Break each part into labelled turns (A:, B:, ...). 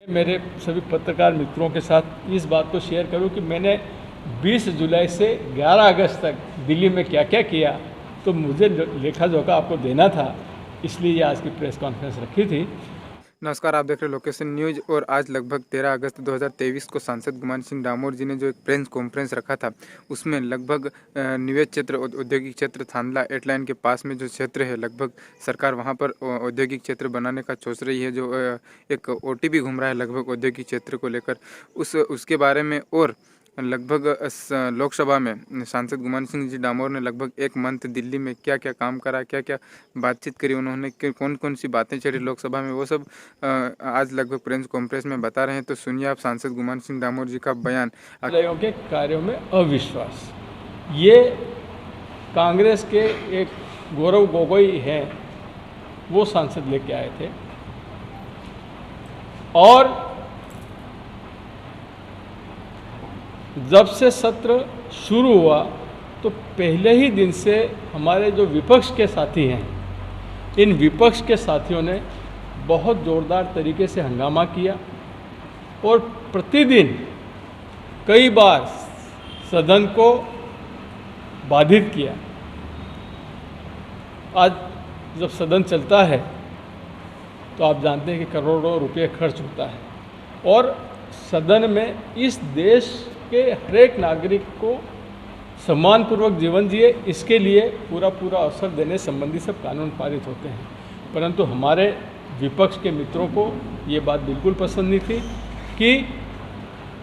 A: मेरे सभी पत्रकार मित्रों के साथ इस बात को शेयर करूं कि मैंने 20 जुलाई से 11 अगस्त तक दिल्ली में क्या क्या किया, तो मुझे लेखा जोखा आपको देना था, इसलिए ये आज की प्रेस कॉन्फ्रेंस रखी थी।
B: नमस्कार, आप देख रहे हैं लोकेशन न्यूज। और आज लगभग 13 अगस्त 2023 को सांसद गुमान सिंह डामोर जी ने जो एक प्रेस कॉन्फ्रेंस रखा था, उसमें लगभग निवेश क्षेत्र औद्योगिक क्षेत्र थांदला एटलाइन के पास में जो क्षेत्र है, लगभग सरकार वहां पर औद्योगिक क्षेत्र बनाने का सोच रही है। जो एक ओटीपी घूम रहा है लगभग औद्योगिक क्षेत्र को लेकर, उसके बारे में। और लगभग लोकसभा में सांसद गुमान सिंह जी डामोर ने लगभग 1 मंथ दिल्ली में क्या क्या काम करा, क्या क्या बातचीत करी उन्होंने, कौन कौन सी बातें चली लोकसभा में, वो सब आज लगभग प्रेस कॉन्फ्रेंस में बता रहे हैं। तो सुनिए आप सांसद गुमान सिंह डामोर जी का बयान।
A: के कार्यों में अविश्वास, ये कांग्रेस के एक गौरव गोगोई हैं, वो सांसद लेके आए थे। और जब से सत्र शुरू हुआ तो पहले ही दिन से हमारे जो विपक्ष के साथी हैं, इन विपक्ष के साथियों ने बहुत ज़ोरदार तरीके से हंगामा किया और प्रतिदिन कई बार सदन को बाधित किया। आज जब सदन चलता है तो आप जानते हैं कि करोड़ों रुपए खर्च होता है, और सदन में इस देश के हर एक नागरिक को सम्मानपूर्वक जीवन जिए, इसके लिए पूरा अवसर देने संबंधी सब कानून पारित होते हैं। परंतु हमारे विपक्ष के मित्रों को ये बात बिल्कुल पसंद नहीं थी कि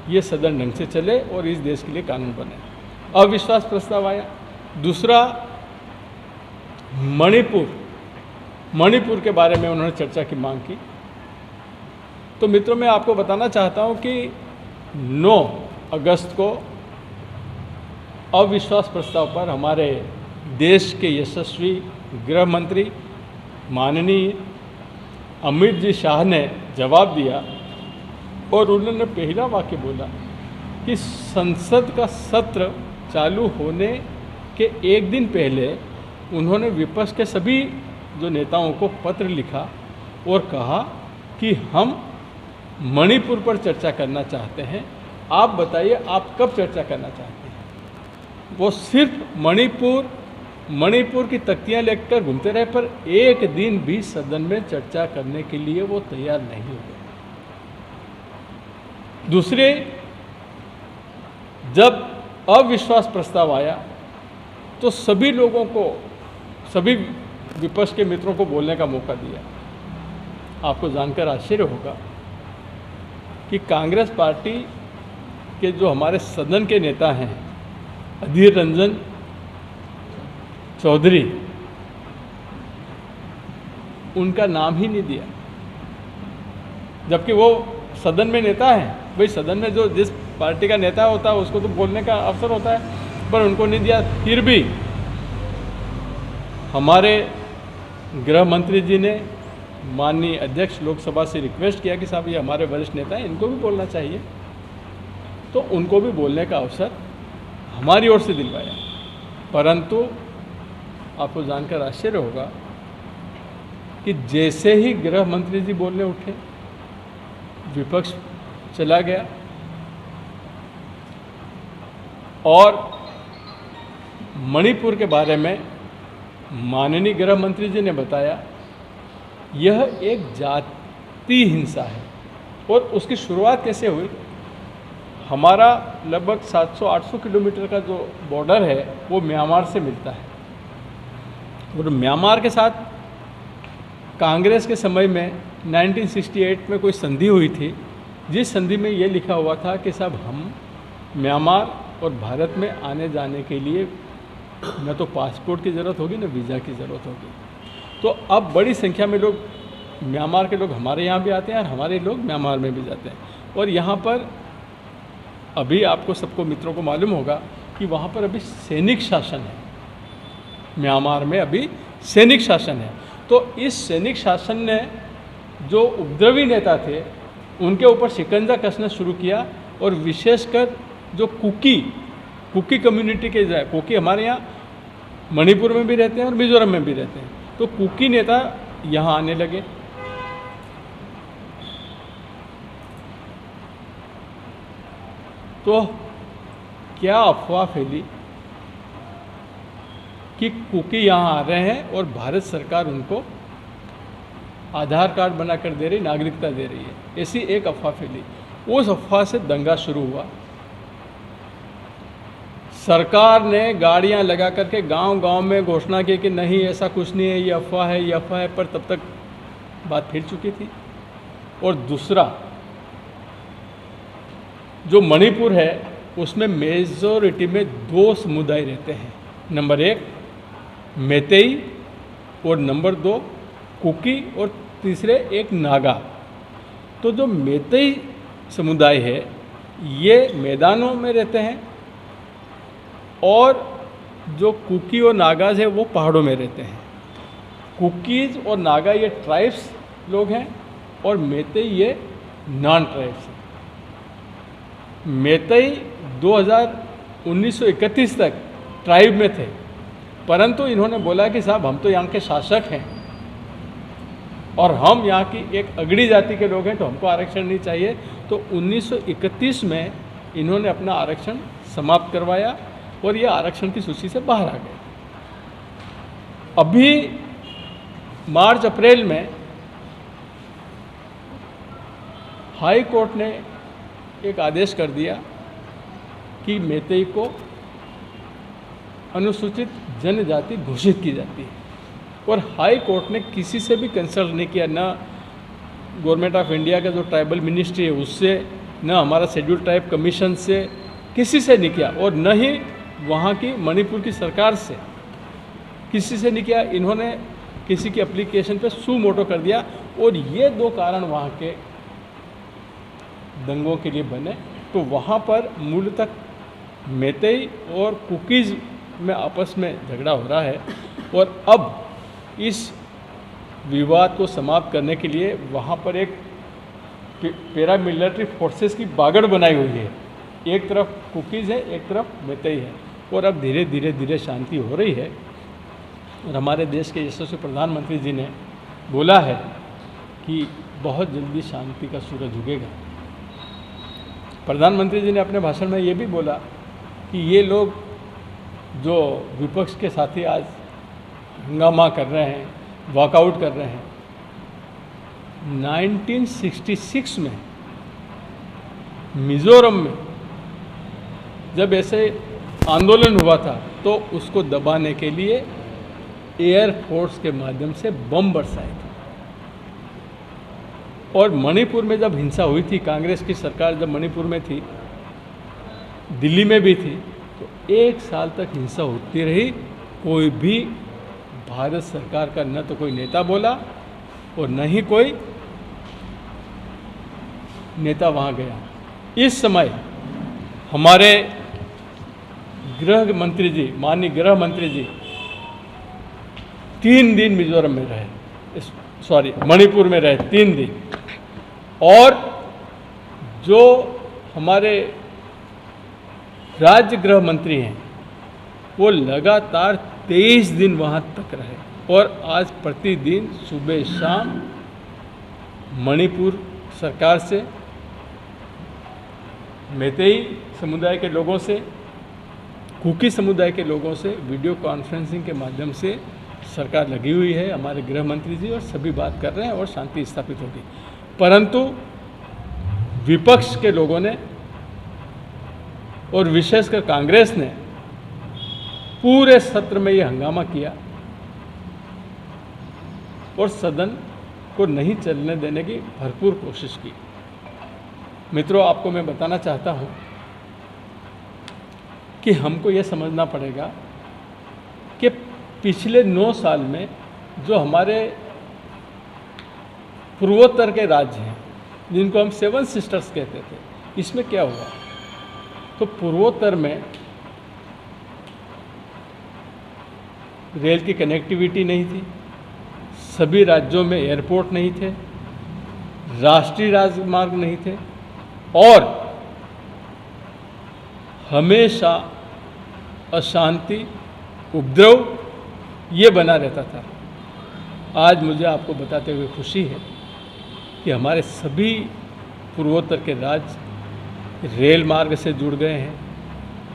A: ये सदन ढंग से चले और इस देश के लिए कानून बने। अविश्वास प्रस्ताव आया। दूसरा, मणिपुर के बारे में उन्होंने चर्चा की मांग की। तो मित्रों, मैं आपको बताना चाहता हूं कि 9 अगस्त को अविश्वास प्रस्ताव पर हमारे देश के यशस्वी गृह मंत्री माननीय अमित जी शाह ने जवाब दिया, और उन्होंने पहला वाक्य बोला कि संसद का सत्र चालू होने के एक दिन पहले उन्होंने विपक्ष के सभी जो नेताओं को पत्र लिखा और कहा कि हम मणिपुर पर चर्चा करना चाहते हैं, आप बताइए आप कब चर्चा करना चाहते हैं। वो सिर्फ मणिपुर की तख्तियां लेकर घूमते रहे, पर एक दिन भी सदन में चर्चा करने के लिए वो तैयार नहीं हुए। दूसरे, जब अविश्वास प्रस्ताव आया तो सभी लोगों को, सभी विपक्ष के मित्रों को बोलने का मौका दिया। आपको जानकर आश्चर्य होगा कि कांग्रेस पार्टी के जो हमारे सदन के नेता हैं, अधीर रंजन चौधरी, उनका नाम ही नहीं दिया, जबकि वो सदन में नेता हैं। भाई, सदन में जो जिस पार्टी का नेता होता है उसको तो बोलने का अवसर होता है, पर उनको नहीं दिया। फिर भी हमारे गृह मंत्री जी ने माननीय अध्यक्ष लोकसभा से रिक्वेस्ट किया कि साहब, ये हमारे वरिष्ठ नेता हैं, इनको भी बोलना चाहिए। तो उनको भी बोलने का अवसर हमारी ओर से दिलवाया। परंतु आपको जानकर आश्चर्य होगा कि जैसे ही गृह मंत्री जी बोलने उठे, विपक्ष चला गया और मणिपुर के बारे में माननीय गृह मंत्री जी ने बताया यह एक जाति हिंसा है। और उसकी शुरुआत कैसे हुई? हमारा लगभग 700-800 किलोमीटर का जो बॉर्डर है वो म्यांमार से मिलता है, और म्यांमार के साथ कांग्रेस के समय में 1968 में कोई संधि हुई थी, जिस संधि में ये लिखा हुआ था कि साहब, हम म्यांमार और भारत में आने जाने के लिए न तो पासपोर्ट की ज़रूरत होगी, न वीज़ा की ज़रूरत होगी। तो अब बड़ी संख्या में लोग, म्यांमार के लोग हमारे यहाँ भी आते हैं और हमारे लोग म्यांमार में भी जाते हैं। और यहाँ पर अभी आपको सबको मित्रों को मालूम होगा कि वहाँ पर अभी सैनिक शासन है, म्यांमार में अभी सैनिक शासन है। तो इस सैनिक शासन ने जो उपद्रवी नेता थे उनके ऊपर शिकंजा कसना शुरू किया, और विशेषकर जो कुकी कम्युनिटी के, कुकी हमारे यहाँ मणिपुर में भी रहते हैं और मिजोरम में भी रहते हैं, तो कुकी नेता यहाँ आने लगे। तो क्या अफवाह फैली कि कुकी यहाँ आ रहे हैं और भारत सरकार उनको आधार कार्ड बनाकर दे रही, नागरिकता दे रही है, ऐसी एक अफवाह फैली। उस अफवाह से दंगा शुरू हुआ। सरकार ने गाड़ियां लगा करके गांव-गांव में घोषणा की कि नहीं, ऐसा कुछ नहीं है, ये अफवाह है, ये अफवाह है, पर तब तक बात फिर चुकी थी। और दूसरा, जो मणिपुर है उसमें मेजॉरिटी में 2 समुदाय रहते हैं। नंबर 1 मैतेई और नंबर 2 कुकी और तीसरे एक नागा। तो जो मैतेई समुदाय है ये मैदानों में रहते हैं और जो कुकी और नागाज है वो पहाड़ों में रहते हैं। कुकीज और नागा ये ट्राइब्स लोग हैं और मैतेई ये नॉन ट्राइब्स हैं। मैतेई 1931 तक ट्राइब में थे, परंतु इन्होंने बोला कि साहब हम तो यहाँ के शासक हैं और हम यहाँ की एक अगड़ी जाति के लोग हैं, तो हमको आरक्षण नहीं चाहिए। तो 1931 में इन्होंने अपना आरक्षण समाप्त करवाया और ये आरक्षण की सूची से बाहर आ गए। अभी मार्च अप्रैल में हाई कोर्ट ने एक आदेश कर दिया कि मैतेई को अनुसूचित जनजाति घोषित की जाती है और हाई कोर्ट ने किसी से भी कंसल्ट नहीं किया, ना गवर्नमेंट ऑफ इंडिया का जो ट्राइबल मिनिस्ट्री है उससे, ना हमारा शेड्यूल ट्राइब कमीशन से, किसी से नहीं किया और न ही वहाँ की मणिपुर की सरकार से, किसी से नहीं किया। इन्होंने किसी की एप्लीकेशन पे सू मोटो कर दिया और ये 2 कारण वहाँ के दंगों के लिए बने। तो वहाँ पर मूलतः मैतेई और कुकीज़ में आपस में झगड़ा हो रहा है और अब इस विवाद को समाप्त करने के लिए वहाँ पर एक पैरामिलिट्री फोर्सेस की बागड़ बनाई हुई है। एक तरफ कुकीज़ है, एक तरफ मैतेई है और अब धीरे धीरे शांति हो रही है। और हमारे देश के यशस्वी प्रधानमंत्री जी ने बोला है कि बहुत जल्दी शांति का सूरज उगेगा। प्रधानमंत्री जी ने अपने भाषण में ये भी बोला कि ये लोग जो विपक्ष के साथी आज हंगामा कर रहे हैं, वॉकआउट कर रहे हैं, 1966 में मिज़ोरम में जब ऐसे आंदोलन हुआ था तो उसको दबाने के लिए एयरफोर्स के माध्यम से बम बरसाए थे। और मणिपुर में जब हिंसा हुई थी, कांग्रेस की सरकार जब मणिपुर में थी, दिल्ली में भी थी, तो 1 साल तक हिंसा होती रही। कोई भी भारत सरकार का न तो कोई नेता बोला और न ही कोई नेता वहाँ गया। इस समय हमारे गृह मंत्री जी, माननीय गृह मंत्री जी 3 दिन मिजोरम में रहे, मणिपुर में रहे 3 दिन। और जो हमारे राज्य गृह मंत्री हैं वो लगातार 23 दिन वहाँ तक रहे और आज प्रतिदिन सुबह शाम मणिपुर सरकार से, मैतेई समुदाय के लोगों से, कुकी समुदाय के लोगों से वीडियो कॉन्फ्रेंसिंग के माध्यम से सरकार लगी हुई है। हमारे गृह मंत्री जी और सभी बात कर रहे हैं और शांति स्थापित होगी। परंतु विपक्ष के लोगों ने और विशेषकर कांग्रेस ने पूरे सत्र में ये हंगामा किया और सदन को नहीं चलने देने की भरपूर कोशिश की। मित्रों, आपको मैं बताना चाहता हूं कि हमको ये समझना पड़ेगा कि पिछले 9 साल में जो हमारे पूर्वोत्तर के राज्य हैं, जिनको हम 7 सिस्टर्स कहते थे, इसमें क्या हुआ? तो पूर्वोत्तर में रेल की कनेक्टिविटी नहीं थी, सभी राज्यों में एयरपोर्ट नहीं थे, राष्ट्रीय राजमार्ग नहीं थे और हमेशा अशांति, उपद्रव ये बना रहता था। आज मुझे आपको बताते हुए खुशी है कि हमारे सभी पूर्वोत्तर के राज्य रेल मार्ग से जुड़ गए हैं,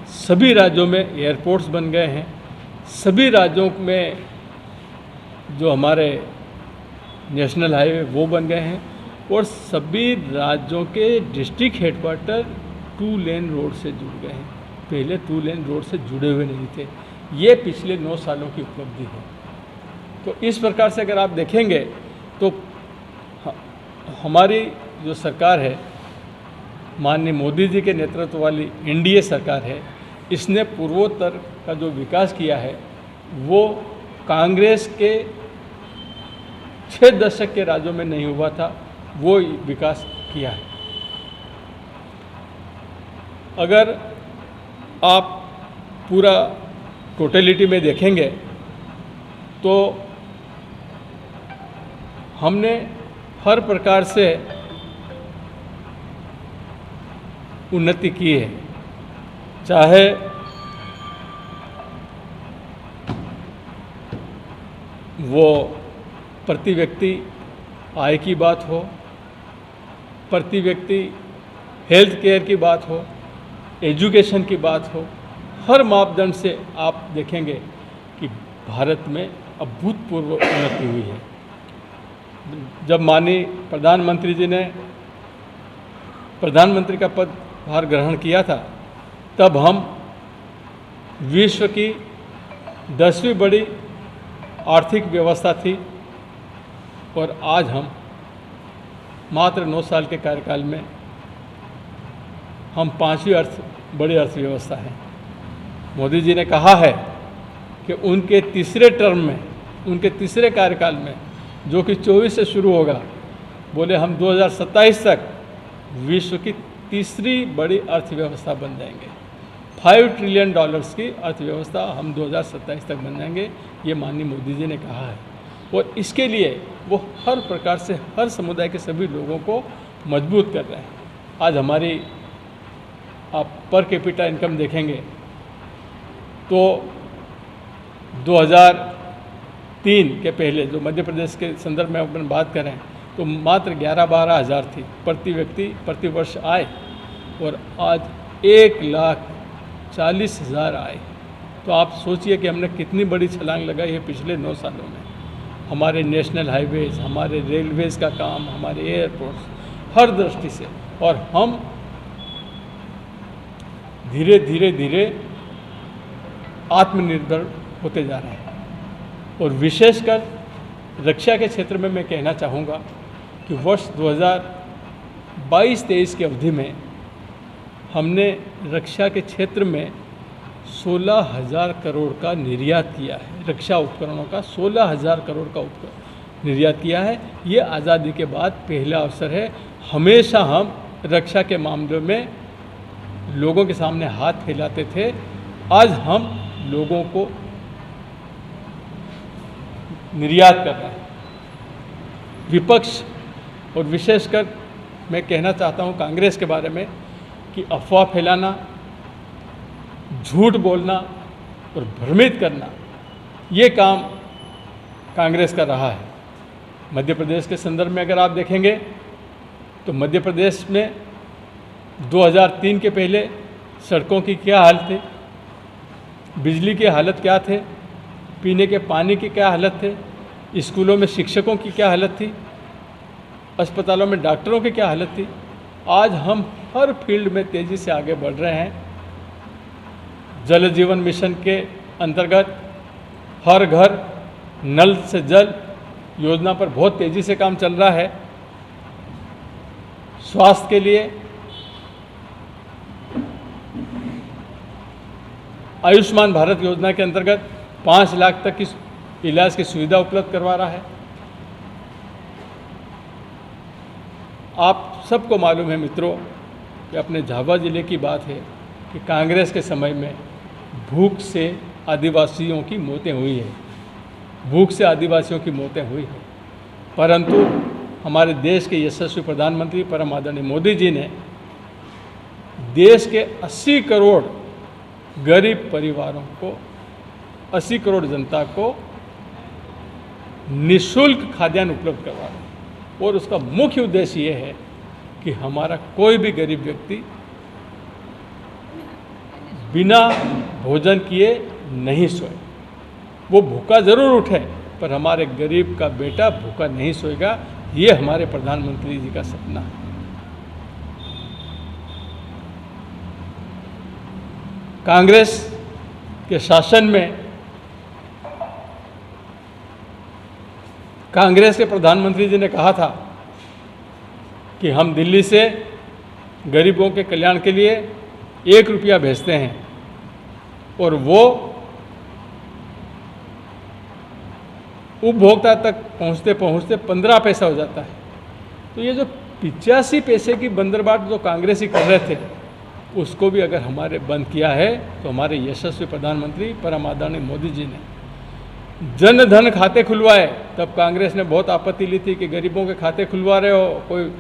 A: सभी राज्यों में एयरपोर्ट्स बन गए हैं, सभी राज्यों में जो हमारे नेशनल हाईवे वो बन गए हैं और सभी राज्यों के डिस्ट्रिक्ट हेडक्वार्टर 2 लेन रोड से जुड़ गए हैं। पहले 2 लेन रोड से जुड़े हुए नहीं थे। ये पिछले 9 सालों की उपलब्धि है। तो इस प्रकार से अगर आप देखेंगे तो हमारी जो सरकार है, माननीय मोदी जी के नेतृत्व वाली एनडीए सरकार है, इसने पूर्वोत्तर का जो विकास किया है वो कांग्रेस के 6 दशक के राज्यों में नहीं हुआ था, वो विकास किया है। अगर आप पूरा टोटलिटी में देखेंगे तो हमने हर प्रकार से उन्नति की है, चाहे वो प्रति व्यक्ति आय की बात हो, प्रति व्यक्ति हेल्थ केयर की बात हो, एजुकेशन की बात हो, हर मापदंड से आप देखेंगे कि भारत में अभूतपूर्व उन्नति हुई है। जब माननीय प्रधानमंत्री जी ने प्रधानमंत्री का पदभार ग्रहण किया था, तब हम विश्व की 10वीं बड़ी आर्थिक व्यवस्था थी और आज हम मात्र 9 साल के कार्यकाल में हम 5वीं बड़ी अर्थव्यवस्था हैं। मोदी जी ने कहा है कि उनके तीसरे टर्म में, उनके तीसरे कार्यकाल में, जो कि 24 से शुरू होगा, बोले हम 2027 तक विश्व की तीसरी बड़ी अर्थव्यवस्था बन जाएंगे। $5 ट्रिलियन की अर्थव्यवस्था हम 2027 तक बन जाएंगे, ये माननीय मोदी जी ने कहा है। और इसके लिए वो हर प्रकार से हर समुदाय के सभी लोगों को मजबूत कर रहे हैं। आज हमारी आप पर कैपिटा इनकम देखेंगे तो 2003 के पहले, जो मध्य प्रदेश के संदर्भ में अपन बात करें, तो मात्र 11-12 हज़ार थी प्रति व्यक्ति प्रति वर्ष आय, और आज 1,40,000 आए। तो आप सोचिए कि हमने कितनी बड़ी छलांग लगाई है पिछले 9 सालों में। हमारे नेशनल हाईवेज, हमारे रेलवेज का काम, हमारे एयरपोर्ट्स, हर दृष्टि से। और हम धीरे धीरे आत्मनिर्भर होते जा रहे हैं। और विशेषकर रक्षा के क्षेत्र में मैं कहना चाहूँगा कि वर्ष 2022-23 की अवधि में हमने रक्षा के क्षेत्र में 16,000 करोड़ का निर्यात किया है। रक्षा उपकरणों का 16,000 करोड़ का निर्यात किया है। ये आज़ादी के बाद पहला अवसर है। हमेशा हम रक्षा के मामले में लोगों के सामने हाथ फैलाते थे, आज हम लोगों को निर्यात कर रहे हैं। विपक्ष और विशेषकर मैं कहना चाहता हूं कांग्रेस के बारे में कि अफवाह फैलाना, झूठ बोलना और भ्रमित करना, ये काम कांग्रेस का रहा है। मध्य प्रदेश के संदर्भ में अगर आप देखेंगे तो मध्य प्रदेश में 2003 के पहले सड़कों की क्या हालत थी, बिजली की हालत क्या थे, पीने के पानी की क्या हालत थे, स्कूलों में शिक्षकों की क्या हालत थी, अस्पतालों में डॉक्टरों की क्या हालत थी। आज हम हर फील्ड में तेज़ी से आगे बढ़ रहे हैं। जल जीवन मिशन के अंतर्गत हर घर नल से जल योजना पर बहुत तेज़ी से काम चल रहा है। स्वास्थ्य के लिए आयुष्मान भारत योजना के अंतर्गत 5 लाख तक की इलाज की सुविधा उपलब्ध करवा रहा है। आप सबको मालूम है मित्रों कि अपने झाबुआ जिले की बात है कि कांग्रेस के समय में भूख से आदिवासियों की मौतें हुई है, भूख से आदिवासियों की मौतें हुई है। परंतु हमारे देश के यशस्वी प्रधानमंत्री परम आदरणीय मोदी जी ने देश के 80 करोड़ गरीब परिवारों को, 80 करोड़ जनता को निःशुल्क खाद्यान्न उपलब्ध करवा रहे हैं। और उसका मुख्य उद्देश्य ये है कि हमारा कोई भी गरीब व्यक्ति बिना भोजन किए नहीं सोए। वो भूखा ज़रूर उठे, पर हमारे गरीब का बेटा भूखा नहीं सोएगा। ये हमारे प्रधानमंत्री जी का सपना है। कांग्रेस के शासन में कांग्रेस के प्रधानमंत्री जी ने कहा था कि हम दिल्ली से गरीबों के कल्याण के लिए 1 रुपया भेजते हैं और वो उपभोक्ता तक पहुंचते पहुंचते 15 पैसा हो जाता है। तो ये जो 85 पैसे की बंदरबाट जो कांग्रेसी कर रहे थे, उसको भी अगर हमारे बंद किया है तो हमारे यशस्वी प्रधानमंत्री परम आदरणीय मोदी जी ने जन धन खाते खुलवाए। तब कांग्रेस ने बहुत आपत्ति ली थी कि गरीबों के खाते खुलवा रहे हो, कोई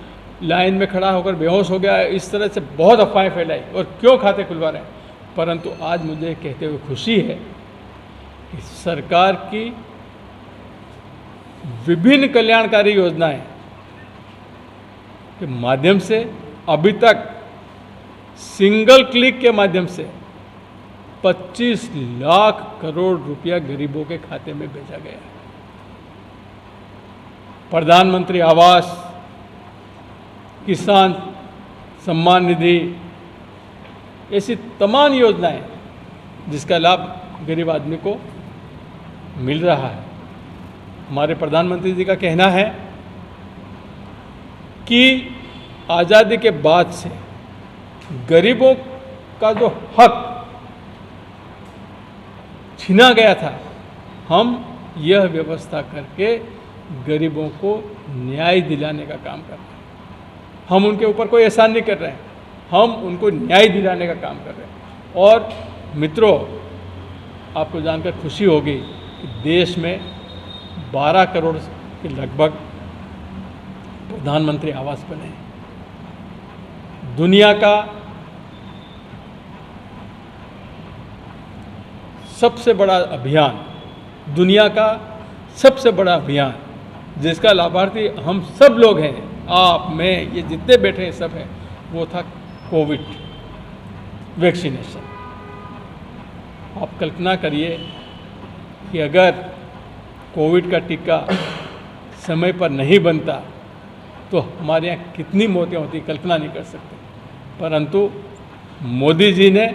A: लाइन में खड़ा होकर बेहोश हो गया, इस तरह से बहुत अफवाहें फैलाई और क्यों खाते खुलवा रहे हैं। परंतु आज मुझे कहते हुए खुशी है कि सरकार की विभिन्न कल्याणकारी योजनाएं के माध्यम से अभी तक सिंगल क्लिक के माध्यम से 25 लाख करोड़ रुपया गरीबों के खाते में भेजा गया है। प्रधानमंत्री आवास, किसान सम्मान निधि, ऐसी तमाम योजनाएं जिसका लाभ गरीब आदमी को मिल रहा है। हमारे प्रधानमंत्री जी का कहना है कि आज़ादी के बाद से गरीबों का जो हक छीना गया था, हम यह व्यवस्था करके गरीबों को न्याय दिलाने का काम कर रहे हैं। हम उनके ऊपर कोई एहसान नहीं कर रहे हैं, हम उनको न्याय दिलाने का काम कर रहे हैं। और मित्रों, आपको जानकर खुशी होगी कि देश में 12 करोड़ के लगभग प्रधानमंत्री आवास बने हैं। दुनिया का सबसे बड़ा अभियान, दुनिया का सबसे बड़ा अभियान जिसका लाभार्थी हम सब लोग हैं, आप, मैं, ये जितने बैठे हैं सब हैं, वो था कोविड वैक्सीनेशन। आप कल्पना करिए कि अगर कोविड का टीका समय पर नहीं बनता तो हमारे यहाँ कितनी मौतें होती, कल्पना नहीं कर सकते। परंतु मोदी जी ने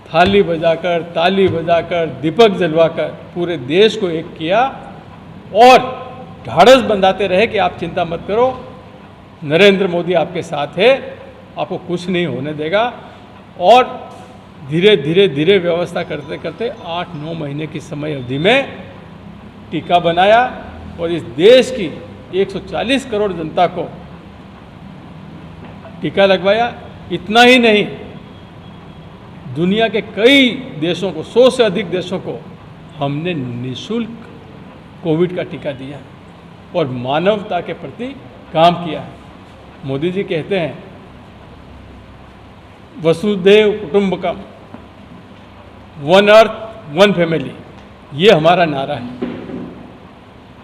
A: थाली बजाकर, ताली बजाकर, दीपक जलवाकर पूरे देश को एक किया और ढाढ़स बंधाते रहे कि आप चिंता मत करो, नरेंद्र मोदी आपके साथ है, आपको कुछ नहीं होने देगा। और धीरे धीरे धीरे व्यवस्था करते करते 8-9 महीने की समय अवधि में टीका बनाया और इस देश की 140 करोड़ जनता को टीका लगवाया। इतना ही नहीं, दुनिया के कई देशों को, 100 से अधिक देशों को हमने निःशुल्क कोविड का टीका दिया और मानवता के प्रति काम किया है। मोदी जी कहते हैं वसुधैव कुटुंबकम, वन अर्थ वन फैमिली, ये हमारा नारा है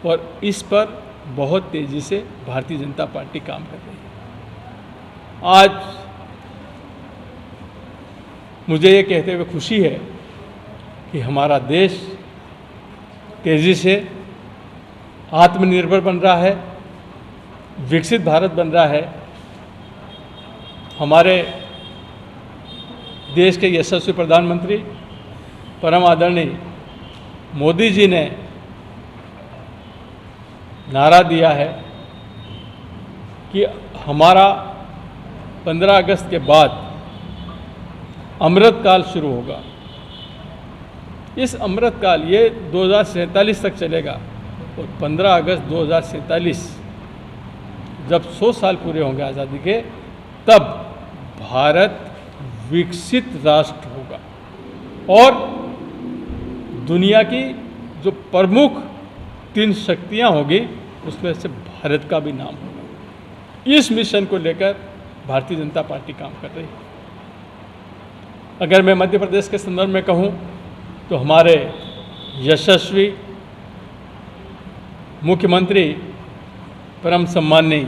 A: और इस पर बहुत तेजी से भारतीय जनता पार्टी काम कर रही है। आज मुझे ये कहते हुए खुशी है कि हमारा देश तेजी से आत्मनिर्भर बन रहा है, विकसित भारत बन रहा है। हमारे देश के यशस्वी प्रधानमंत्री परम आदरणीय मोदी जी ने नारा दिया है कि हमारा 15 अगस्त के बाद अमृत काल शुरू होगा। इस अमृत काल ये 2047 तक चलेगा और 15 अगस्त 2047 जब 100 साल पूरे होंगे आज़ादी के, तब भारत विकसित राष्ट्र होगा और दुनिया की जो प्रमुख 3 शक्तियां होगी उसमें से भारत का भी नाम होगा। इस मिशन को लेकर भारतीय जनता पार्टी काम कर रही है। अगर मैं मध्य प्रदेश के संदर्भ में कहूं तो हमारे यशस्वी मुख्यमंत्री परम सम्माननीय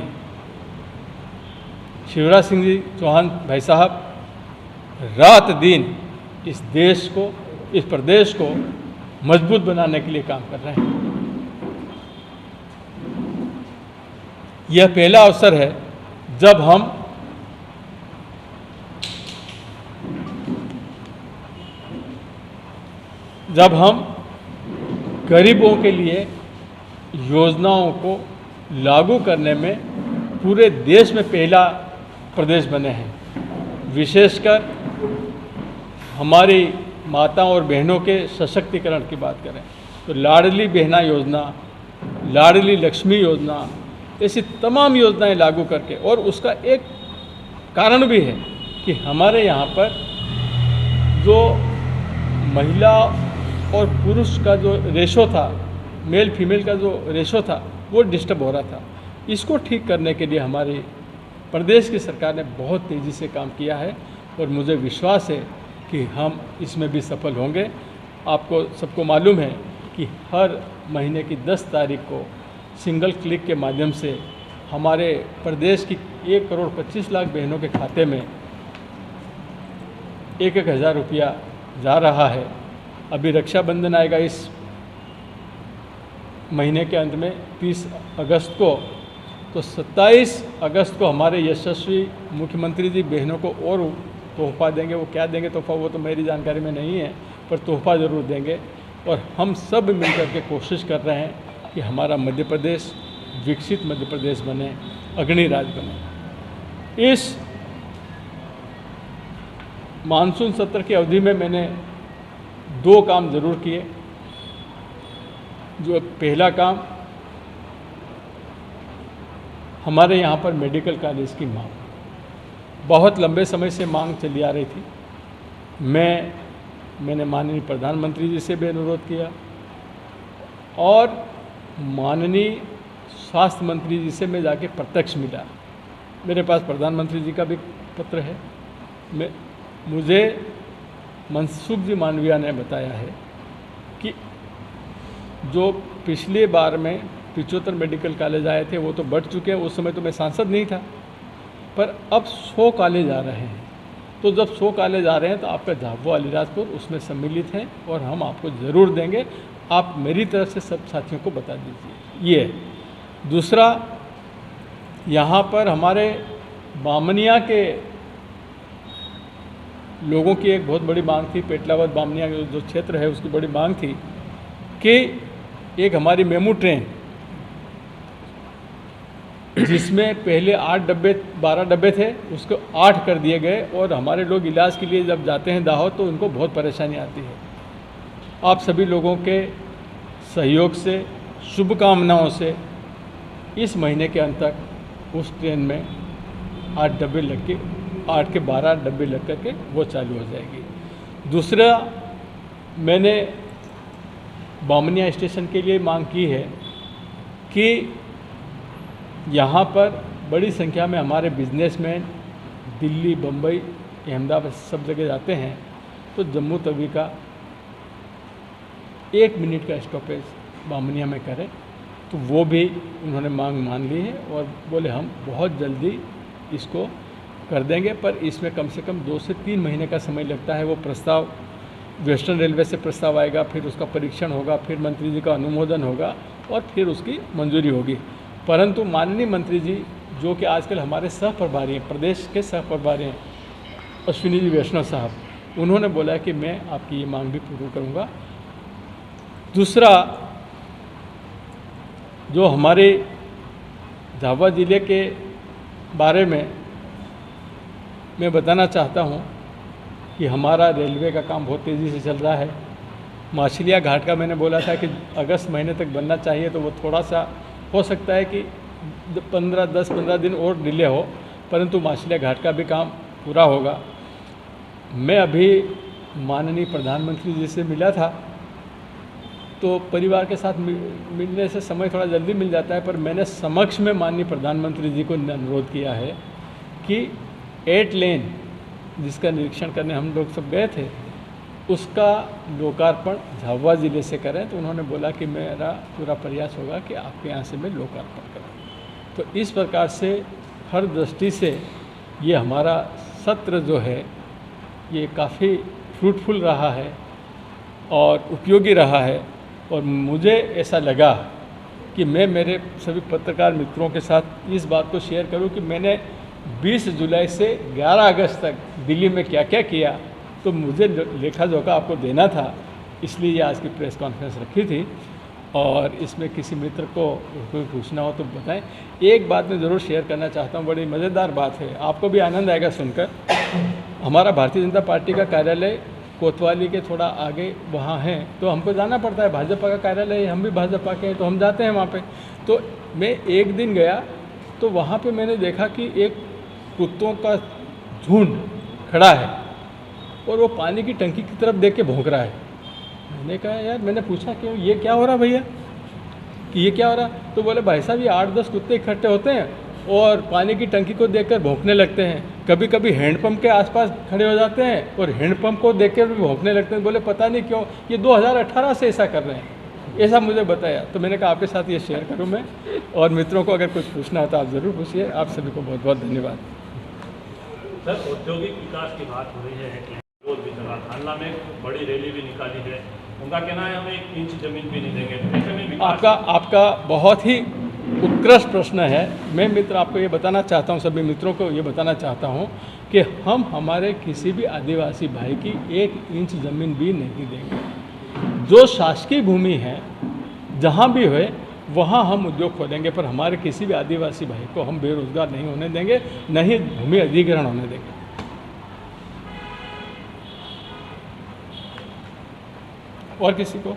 A: शिवराज सिंह जी चौहान भाई साहब रात दिन इस देश को, इस प्रदेश को मजबूत बनाने के लिए काम कर रहे हैं। यह पहला अवसर है जब हम गरीबों के लिए योजनाओं को लागू करने में पूरे देश में पहला प्रदेश बने हैं। विशेषकर हमारी माताओं और बहनों के सशक्तिकरण की बात करें तो लाडली बहना योजना, लाडली लक्ष्मी योजना, ऐसी तमाम योजनाएं लागू करके, और उसका एक कारण भी है कि हमारे यहाँ पर जो महिला और पुरुष का जो रेशो था, मेल फीमेल का जो रेशो था, वो डिस्टर्ब हो रहा था। इसको ठीक करने के लिए हमारी प्रदेश की सरकार ने बहुत तेज़ी से काम किया है और मुझे विश्वास है कि हम इसमें भी सफल होंगे। आपको सबको मालूम है कि हर महीने की 10 तारीख को सिंगल क्लिक के माध्यम से हमारे प्रदेश की 1,25,00,000 बहनों के खाते में 1-1 हज़ार रुपया जा रहा है। अभी रक्षाबंधन आएगा इस महीने के अंत में 30 अगस्त को, तो 27 अगस्त को हमारे यशस्वी मुख्यमंत्री जी बहनों को और तोहफा देंगे। वो क्या देंगे तोहफा, वो तो मेरी जानकारी में नहीं है, पर तोहफा ज़रूर देंगे। और हम सब मिलकर के कोशिश कर रहे हैं कि हमारा मध्य प्रदेश विकसित मध्य प्रदेश बने, अग्रणी राज्य बने। इस मानसून सत्र की अवधि में मैंने 2 काम ज़रूर किए। जो पहला काम, हमारे यहाँ पर मेडिकल कॉलेज की मांग बहुत लंबे समय से मांग चली आ रही थी। मैंने माननीय प्रधानमंत्री जी से भी अनुरोध किया और माननीय स्वास्थ्य मंत्री जी से मैं जाके प्रत्यक्ष मिला। मेरे पास प्रधानमंत्री जी का भी पत्र है। मुझे मनसुख जी मांडविया ने बताया है कि जो पिछले बार में 75 मेडिकल कॉलेज आए थे वो तो बढ़ चुके हैं। उस समय तो मैं सांसद नहीं था, पर अब 100 कॉलेज आ रहे हैं। तो जब 100 कॉलेज आ रहे हैं तो आपका झाबुआ अलीराजपुर उसमें सम्मिलित हैं और हम आपको ज़रूर देंगे। आप मेरी तरफ से सब साथियों को बता दीजिए। ये दूसरा, यहाँ पर हमारे बामनिया के लोगों की एक बहुत बड़ी मांग थी। पेटलावद बामनिया जो क्षेत्र है उसकी बड़ी मांग थी कि एक हमारी मेमू ट्रेन, जिसमें पहले 8 डब्बे 12 डब्बे थे, उसको 8 कर दिए गए। और हमारे लोग इलाज के लिए जब जाते हैं दाहोद तो उनको बहुत परेशानी आती है। आप सभी लोगों के सहयोग से, शुभकामनाओं से इस महीने के अंत तक उस ट्रेन में 8 डब्बे लग के 8 के 12 डब्बे लग करके वो चालू हो जाएगी। दूसरा, मैंने बामनिया स्टेशन के लिए मांग की है कि यहाँ पर बड़ी संख्या में हमारे बिजनेसमैन दिल्ली, बम्बई, अहमदाबाद सब जगह जाते हैं, तो जम्मू तवी का 1 मिनट का स्टॉपेज बामनिया में करें। तो वो भी उन्होंने मांग मान ली है और बोले हम बहुत जल्दी इसको कर देंगे, पर इसमें कम से कम 2 से 3 महीने का समय लगता है। वो प्रस्ताव वेस्टर्न रेलवे से प्रस्ताव आएगा, फिर उसका परीक्षण होगा, फिर मंत्री जी का अनुमोदन होगा और फिर उसकी मंजूरी होगी। परंतु माननीय मंत्री जी जो कि आजकल हमारे सह प्रभारी हैं, प्रदेश के सह प्रभारी हैं, अश्विनी जी वैष्णव साहब, उन्होंने बोला कि मैं आपकी ये मांग भी पूरी करूँगा। दूसरा, जो हमारे झाबुआ ज़िले के बारे में मैं बताना चाहता हूँ कि हमारा रेलवे का काम बहुत तेज़ी से चल रहा है। माछलिया घाट का मैंने बोला था कि अगस्त महीने तक बनना चाहिए, तो वो थोड़ा सा हो सकता है कि 10-15 दिन और डिले हो, परंतु माछलिया घाट का भी काम पूरा होगा। मैं अभी माननीय प्रधानमंत्री जी से मिला था, तो परिवार के साथ मिलने से समय थोड़ा जल्दी मिल जाता है, पर मैंने समक्ष में माननीय प्रधानमंत्री जी को अनुरोध किया है कि 8 लेन जिसका निरीक्षण करने हम लोग सब गए थे, उसका लोकार्पण झाबुआ ज़िले से करें। तो उन्होंने बोला कि मेरा पूरा प्रयास होगा कि आपके यहाँ से मैं लोकार्पण करूँ। तो इस प्रकार से हर दृष्टि से ये हमारा सत्र जो है ये काफ़ी फ्रूटफुल रहा है और उपयोगी रहा है। और मुझे ऐसा लगा कि मैं मेरे सभी पत्रकार मित्रों के साथ इस बात को शेयर करूं कि मैंने 20 जुलाई से 11 अगस्त तक दिल्ली में क्या क्या किया, तो मुझे लेखा जोखा आपको देना था, इसलिए ये आज की प्रेस कॉन्फ्रेंस रखी थी। और इसमें किसी मित्र को कोई पूछना हो तो बताएं। एक बात मैं ज़रूर शेयर करना चाहता हूँ, बड़ी मज़ेदार बात है, आपको भी आनंद आएगा सुनकर। हमारा भारतीय जनता पार्टी का कार्यालय कोतवाली के थोड़ा आगे वहाँ है, तो हमको जाना पड़ता है, भाजपा का कार्यालय, हम भी भाजपा के हैं तो हम जाते हैं वहाँ पे। तो मैं एक दिन गया तो वहाँ पे मैंने देखा कि एक कुत्तों का झुंड खड़ा है और वो पानी की टंकी की तरफ देख के भौंक रहा है। मैंने कहा यार, मैंने पूछा क्यों, ये क्या हो रहा भैया, कि ये क्या हो रहा? तो बोले भाई साहब ये 8-10 कुत्ते इकट्ठे होते हैं और पानी की टंकी को देखकर भौंकने लगते हैं, कभी कभी हैंडपंप के आसपास खड़े हो जाते हैं और हैंडपंप को देखकर भी भौंकने लगते हैं। बोले पता नहीं क्यों, ये 2018 से ऐसा कर रहे हैं, ऐसा मुझे बताया। तो मैंने कहा आपके साथ ये शेयर करूं मैं, और मित्रों को अगर कुछ पूछना है तो आप ज़रूर पूछिए। आप सभी को बहुत बहुत धन्यवाद।
C: सर, औद्योगिक विकास की बात हो रही है, रोज भी चला, थाना में बड़ी रैली भी निकाली है, उनका कहना है हमें 1 इंच जमीन भी नहीं देंगे, तो ऐसे में विकास।
A: आपका बहुत ही उत्कृष्ट प्रश्न है। मैं मित्र आपको ये बताना चाहता हूँ, सभी मित्रों को ये बताना चाहता हूँ कि हम हमारे किसी भी आदिवासी भाई की 1 इंच ज़मीन भी नहीं देंगे। जो शासकीय भूमि है जहाँ भी है वहाँ हम उद्योग खोलेंगे, पर हमारे किसी भी आदिवासी भाई को हम बेरोजगार नहीं होने देंगे, न ही भूमि अधिग्रहण होने देंगे। और किसी को